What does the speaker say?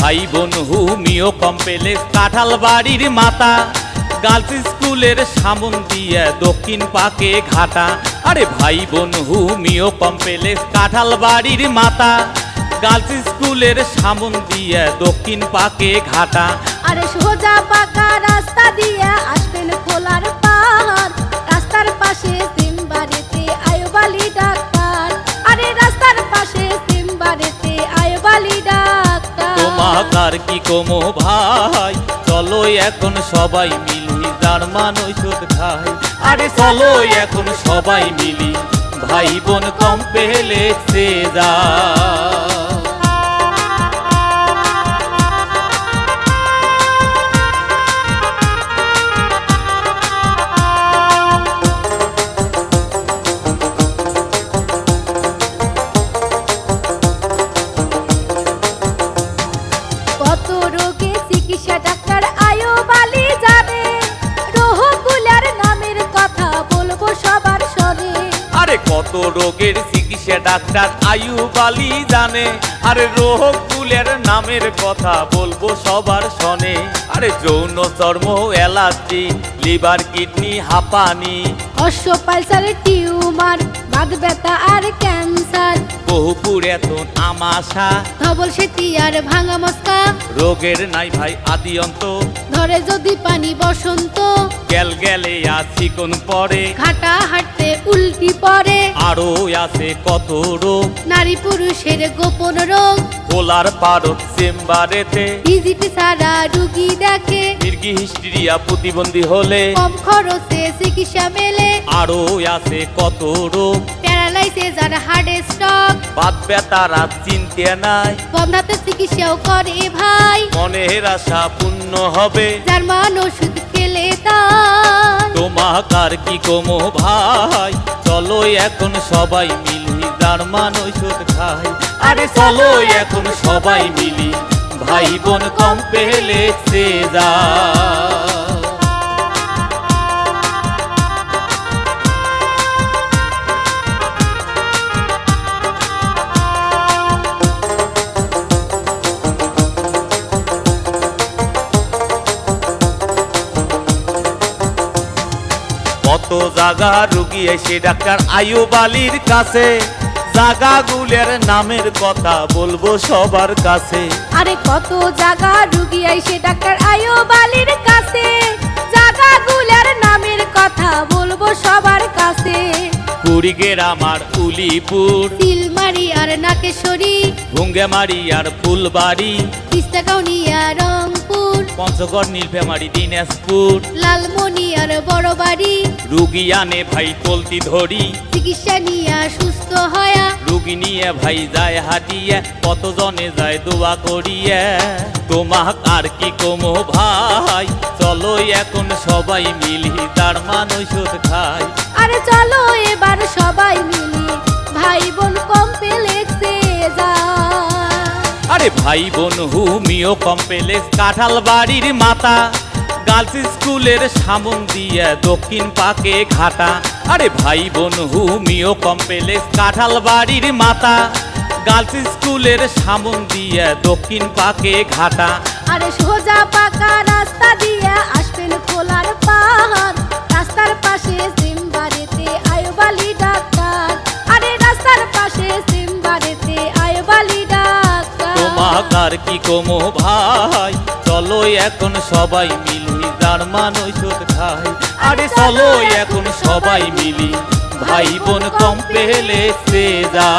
ভাই বোন homeo complex কাঁঠাল বাড়ির মাতা, গার্লস স্কুলের সামন দিয়ে দক্ষিণ পাকে ঘাটা। আরে ভাই বোন হোমিও কমপ্লেক্স কাঁঠাল বাড়ির মাতা, গার্লস স্কুলের সামন দিয়ে দক্ষিণ পাকে ঘাটা। আরে সোজা পাকা রাস্তা দিয়ে আসবেন খোলার পাহাড়, রাস্তার পাশে সিমবাড়িতে আয়ুব আলী ডাক্তার। আরে রাস্তার পাশে সিমবাড়িতে আয়ুব আলী ডাক্তার। তোমাকার কি কমো ভাই, চলো এখন সবাই মিলি জার্মান ঔষধ খাই। আরে চলো এখন সবাই মিলি ভাই বোন কমপ্লেক্সে যা। কত রোগে চিকিৎসা ডাক্তার আয়ুব আলী জানে, রোহগুলার নামের কথা বলবো সবার শোনে। আরে কত রোগের চিকিৎসা ডাক্তার আয়ুব আলী জানে, আরে রোগগুলের নামের কথা বলবো সবার শোনে। আরে যৌন চর্ম অ্যালার্জি, লিভার কিডনি হাঁপানি, অশ্বপালসার টিউমার, বাত ব্যথা আর ক্যান্সার, বহু পুরাতন আমাশা, ধবল সেতি আর ভাঙা মস্কা, রোগের নাই ভাই আদি অন্ত, ধরে যদি পানি বসন্ত, গেল গেলে আছি কোন পরে, ঘাটা হাঁটতে উল্টি পড়ে। আরো আছে কত রোগ, নারী পুরুষের গোপন রোগ, পোলার পারদ চেম্বারেতে ভিজিট ছাড়া রুগী দেখে, মির্গি হিস্ট্রিয়া প্রতিবন্ধী হলে, কম খরচে চিকিৎসা মেলে। আরো আছে কত রোগ, প্যারালাইসিস আর হার্ট স্ট্রোক, বাত ব্যথারা চিনতে নাই, বন্ধাতে চিকিৎসাও করে ভাই। মনের আশা পূর্ণ হবে জার্মান ওষুধ খেলে তাই। তোমাকার কি কমো ভাই, চলো এখন সবাই মিলি জার্মান ঔষধ খাই। আরে চলো এখন সবাই মিলি ভাই বোন কমপ্লেক্সে যা। কত জায়গা রুগী এসে ডাক্তার আয়ুব আলীর কাছে, জায়গাগুলোর নামের কথা বলবো সবার কাছে। আরে কত জায়গা রুগী আইসে ডাক্তার আয়ুব আলীর কাছে, জায়গাগুলার নামের কথা বলবো সবার কাছে। কুড়িগ্রাম আর উলিপুর, তিলমারি আর নাকেশ্বরী, ভুঙ্গেমারি আর ফুলবাড়ি, তিস্তাকাউনিয়া রংপুর, পঞ্চগড় নীলফামারী দিনাজপুর, লালমনি আর বড়বাড়ি, রুগী আনে ভাই কলতি ধরি, চিকিৎসা নিয়া সুস্থ হয়া, রুগী নিয়ে ভাই যায় হাটিয়া, কতজনে যায় দোয়া করিয়া। তোমাক আর কি কমো ভাই, চলো এখন সবাই মিলি জার্মান ঔষধ খাই। আরে চলো এবার সবাই মিলি ভাই বোন কমপ্লেক্সে যা। আরে ভাই বোন হোমিও কমপ্লেক্স কাঁঠাল বাড়ির মাতা, গার্লস স্কুলের সামন দিয়ে দক্ষিণ পাকে ঘাটা। আরে ভাই বোন হোমিও কমপ্লেক্স কাঁঠাল বাড়ির মাতা, গার্লস স্কুলের সামন দিয়ে দক্ষিণ পাকে ঘাটা। আরে সোজা পাকা রাস্তা দিয়ে আসবেন খোলার পাহাড়, রাস্তার পাশে সিমবাড়িতে আয়ুব আলী ডাক্তার। আরে রাস্তার পাশে সিমবাড়িতে আয়ুব আলী ডাক্তার। তোমাকার কি কমো ভাই, চলো এখন সবাই মিলি জার্মান ঔষধ খাই। আরে চলো এখন সবাই মিলি ভাই বোন কমপ্লেক্সে যা।